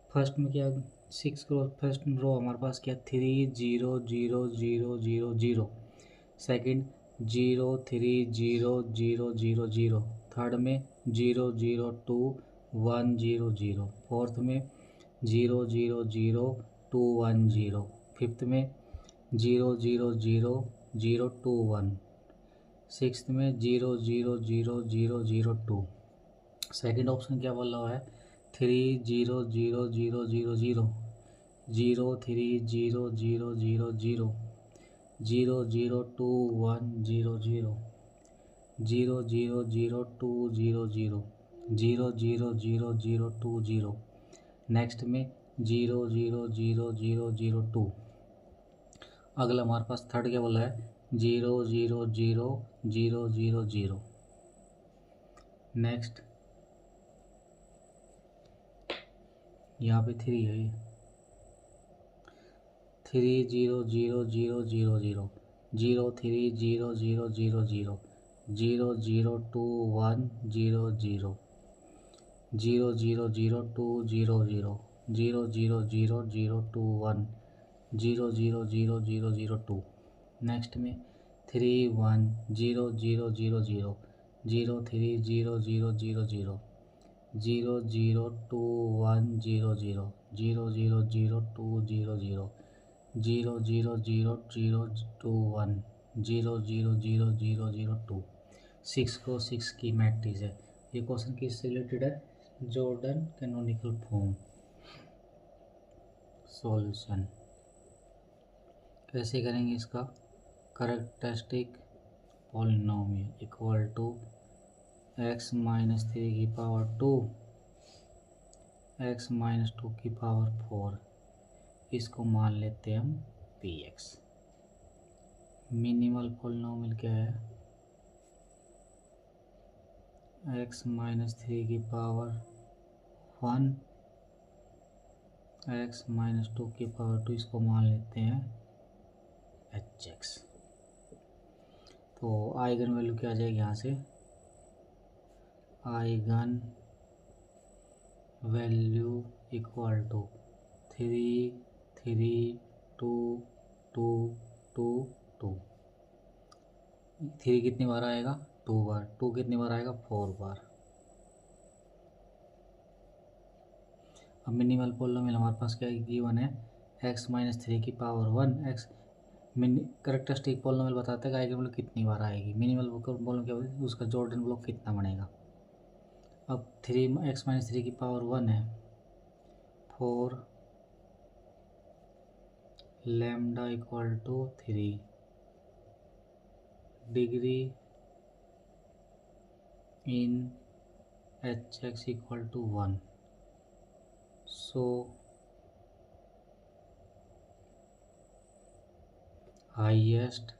फर्स्ट में क्या 6 क्रॉस, फर्स्ट रो हमारे पास क्या 3 0 0 0 0 0, सेकंड 0 3 0 0 0 0, थर्ड में 0 0 2 1 0 0, फोर्थ में 0 0 0 2 1 0, फिफ्थ में 0 0 0 0 2 1, सिक्स्थ में 0 0 0 0 0 2। सेकंड ऑप्शन क्या बोला हुआ है, 3 0 0 0 0 0 0 3 0 0 0 0 0 0 2 1 0 0 0 0 0 2 0 0 0 0 0 0 2 0, नेक्स्ट में 0 0 0 0 0 2। अगला हमारे पास थर्ड क्या बोला है, 0 0 0 0 0 0, नेक्स्ट यहाँ पे 3 है, 3 0 0 0 0 0 0 3 0 0 0 0 0 0 2 1 0 0 0 0 0 2 0 0 0 0 0 0 2 1 0 0 0 0 0 2, नेक्स्ट में 3 1 0 0 0 0 0 3 0 0 0 0 0 0 2 1 0 0 0 0 0 2 0 0 0 0 0 0 2 1 0 0 0 0 0 2। 6 को 6 की मैट्रिक्स है। ये क्वेश्चन किससे रिलेटेड है, जॉर्डन कैनोनिकल फॉर्म। सॉल्यूशन कैसे करेंगे इसका, characteristic polynomial equal to x minus 3 की पावर 2, x माइनस 2 की पावर 4, इसको मान लेते हैं हम px। मिनिमल पॉलिनोमियल क्या है, x माइनस 3 की पावर 1, x माइनस 2 की पावर 2, इसको मान लेते हैं hx। तो आइगन वैल्यू क्या आ जाएगी यहाँ से, आइगन वैल्यू इक्वल टू 3 3 2 2 2 2। 3 कितनी बार आएगा 2 बार, 2 कितनी बार आएगा 4 बार। अब मिनिमल पॉलिनोमियल हमारे पास क्या गिवन है, x माइनस 3 की पावर 1, x करेक्टरिस्टिक पॉलिनोमियल बताता है कि आइगन वैल्यू कितनी बार आएगी। मिनिमल पॉलिनोमियल क्या होती है, उसका जॉर्डन ब्लॉक कितना बनेगा। अब 3 x माइनस 3 की पावर 1 है, 4 lambda equal to 3, degree in hx equal to 1। So highest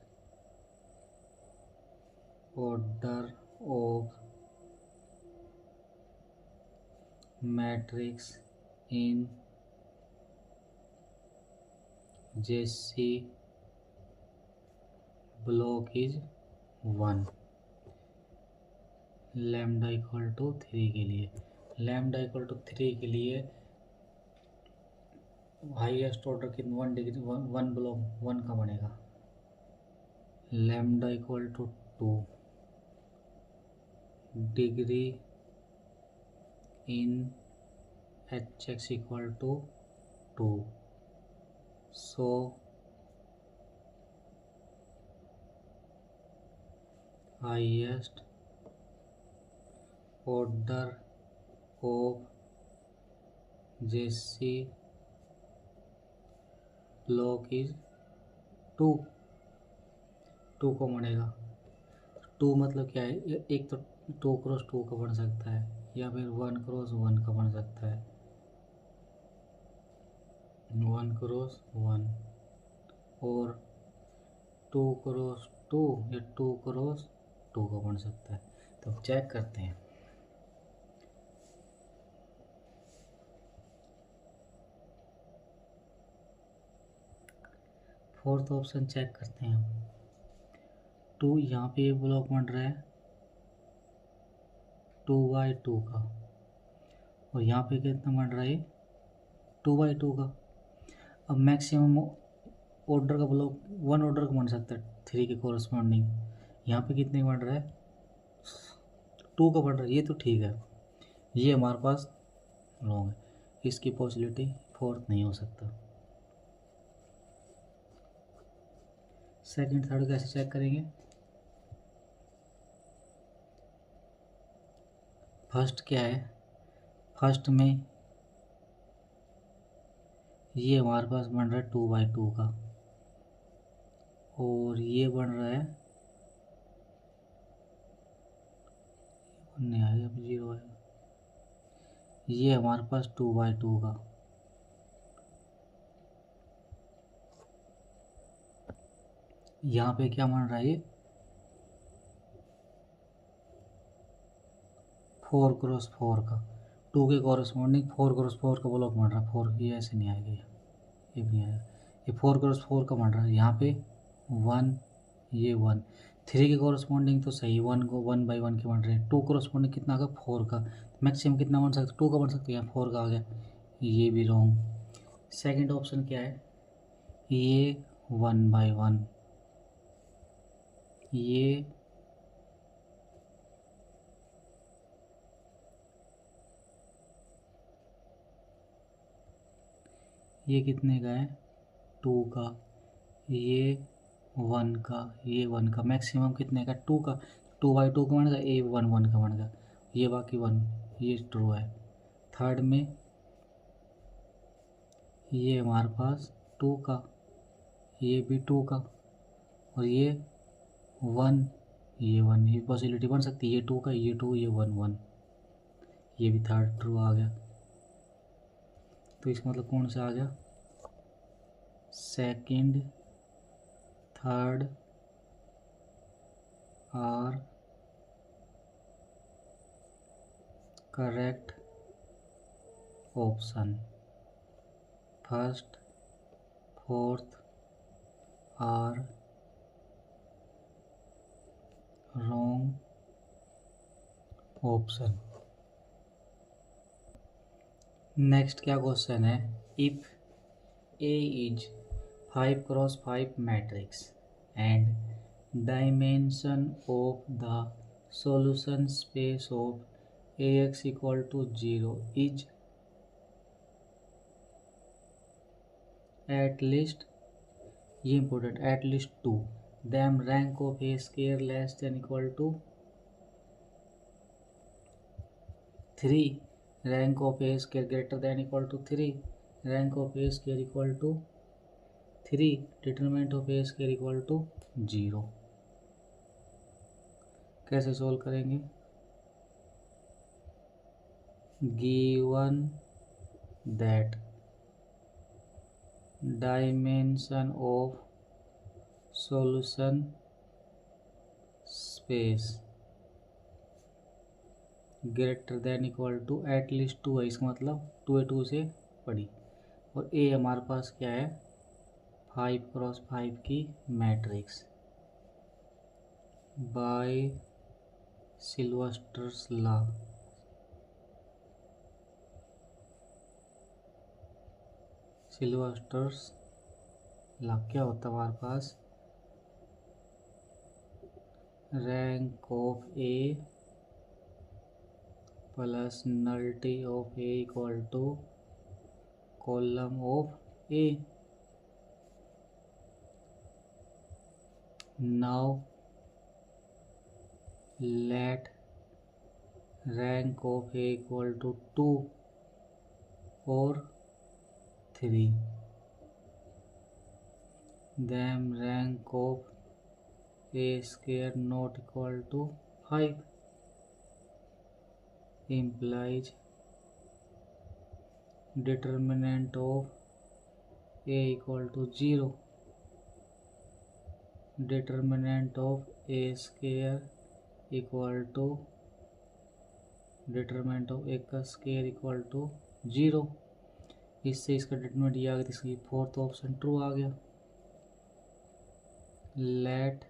order of matrix in JC block is 1। Lambda equal to 3 के लिए, लैम्डा इक्वल टू 3 के लिए हाईएस्ट ऑर्डर की 1 डिग्री 1 ब्लॉक 1 का बनेगा। Lambda equal to 2 degree in HX equal to 2। So highest order of JC block is 2। 2 को बनेगा। 2 मतलब क्या है, एक तो 2 क्रॉस 2 का बन सकता है या फिर 1 क्रॉस 1 का बन सकता है, 1 क्रॉस 1 और 2 क्रॉस 2 या 2 क्रॉस 2 का बन सकता है। तो चेक करते हैं। फोर्थ ऑप्शन चेक करते हैं। 2 यहाँ पे एक ब्लॉक बन रहा है 2/2 का और यहाँ पे कितना बन रहा है 2/2 का। अब मैक्सिमम ऑर्डर का ब्लॉक 1 ऑर्डर का बन सकता है 3 के कोरस्पॉन्डिंग। यहाँ पे कितने बन रहा है 2 का बन रहा है, ये तो ठीक है, ये हमारे पास रॉन्ग है, इसकी पॉसिबिलिटी फोर्थ नहीं हो सकता। सेकंड थर्ड कैसे चेक करेंगे। फर्स्ट क्या है, फर्स्ट में ये हमारे पास बन रहा है 2/2 का और ये बन रहा है नहीं आएगा, 0 आएगा, ये हमारे पास 2/2 का। यहाँ पे क्या बन रहा है, ये 4 क्रॉस 4 का, 2 के कॉरस्पॉन्डिंग 4 क्रॉस 4 का ब्लॉक बन रहा है 4, ये ऐसे नहीं आएगा, ये भी नहीं आएगा, ये 4 क्रॉस 4 का बन रहा है। यहाँ पे 1, ये 1, 3 के कॉरस्पॉन्डिंग तो सही 1 को 1/1 के बन रहे हैं। 2 कॉरस्पॉन्डिंग कितना का 4 का, मैक्सिमम कितना बन सकता है 2 का बन सकता है, यहाँ 4 का आ गया, ये भी रॉन्ग। सेकंड ऑप्शन क्या है, ये 1/1, ये कितने का है 2 का, ये 1 का, ये 1 का, मैक्सिमम कितने का 2 का, 2/2 का बनेगा, ये 1/1 का बनेगा, ये बाकी 1, ये ट्रू है। थर्ड में ये हमारे पास 2 का, ये भी 2 का और ये 1, ये 1, ये पॉसिबिलिटी बन सकती है, ये 2 का, ये 2, ये 1 1, ये भी थर्ड ट्रू आ गया। तो इसका मतलब कौन सा आ गया, second third are correct option, first fourth are wrong option. Next क्या क्वेश्चन है, if A is 5 cross 5 matrix and dimension of the solution space of AX equal to 0 is at least, ये important, at least 2, then rank of A square less than equal to 3, rank of A square greater than equal to 3, rank of A square equal to 3, determinant of A square equal to 0। कैसे solve करेंगे, given that dimension of solution space greater than equal to at least 2 है, इसका मतलब 2 है, 2 से बड़ी। और A हमारे पास क्या है, 5x5 की matrix by Sylvester's law. Sylvester's law क्या होता है हमारे पास, rank of A plus nullity of A equal to column of A. Now let rank of A equal to 2 or 3, then rank of A square not equal to 5 implies determinant of A equal to 0, determinant of A square equal to determinant of A का square equal to 0। इससे इसका determinant ये आ गया, इसकी fourth option true आ गया। Let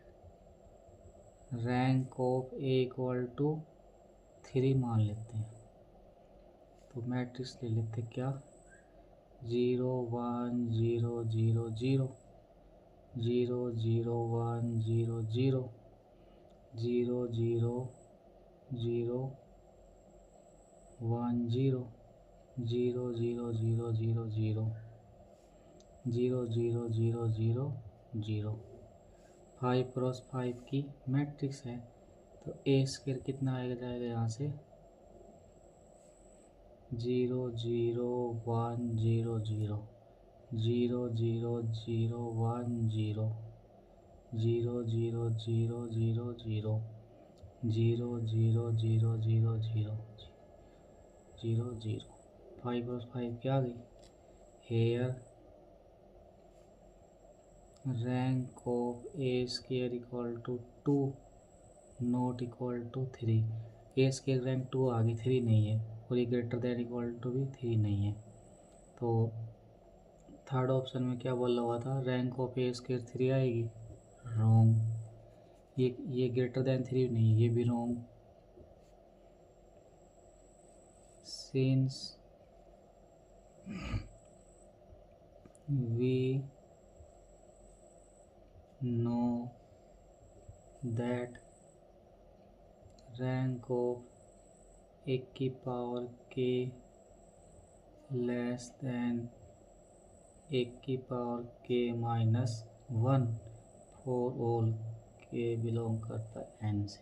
rank of A equal to 3 मान लेते हैं, तो मैट्रिक्स ले लेते क्या, 0 1 0 0 0 0 0 1 0 0 0 0 0 1 0 0 0 0 0 0 0 0 0 0 0। 5x5 की मैट्रिक्स है, तो ए स्क्वायर कितना आएगा, जाएगा यहाँ से 0 0 1 0 0 0 0 0 1 0 0 0 0 0 0 0 0 0 0 0 0 0। 5x5 क्या आ गई, here rank of A square equal to 2 not equal to 3। A square rank 2 आ गई, 3 नहीं है, और ये ग्रेटर देन इक्वल टू भी 3 नहीं है। तो थर्ड ऑप्शन में क्या बोला हुआ था, रैंक ऑफ ए स्क्वायर 3 आएगी, रॉन्ग। ये ग्रेटर देन 3 नहीं, ये भी wrong. Since we know that rank of a की पावर k less than a की पावर k minus 1 for all k belong करता है n से।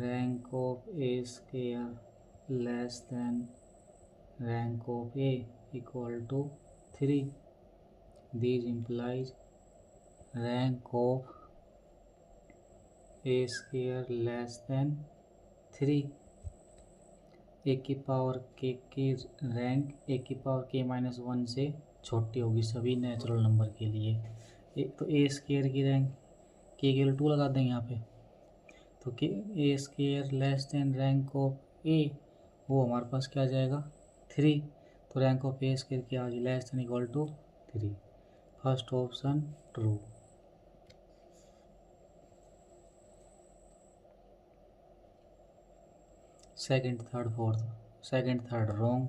Rank of A square less than rank of A equal to 3। These implies rank of a square less than 3। ए की power के की rank A की power के माइनस 1 से छोटी होगी सभी नेचुरल नंबर के लिए। तो ए स्क्वायर की रैंक के लिए 2 लगा देंगे यहाँ पे, तो के A square less than rank of A, वो हमारे पास क्या आ जाएगा 3। तो रैंक ऑफ ए स्क्वायर क्या आ गई, less than equal to 3। First option true. Second third fourth, second third wrong.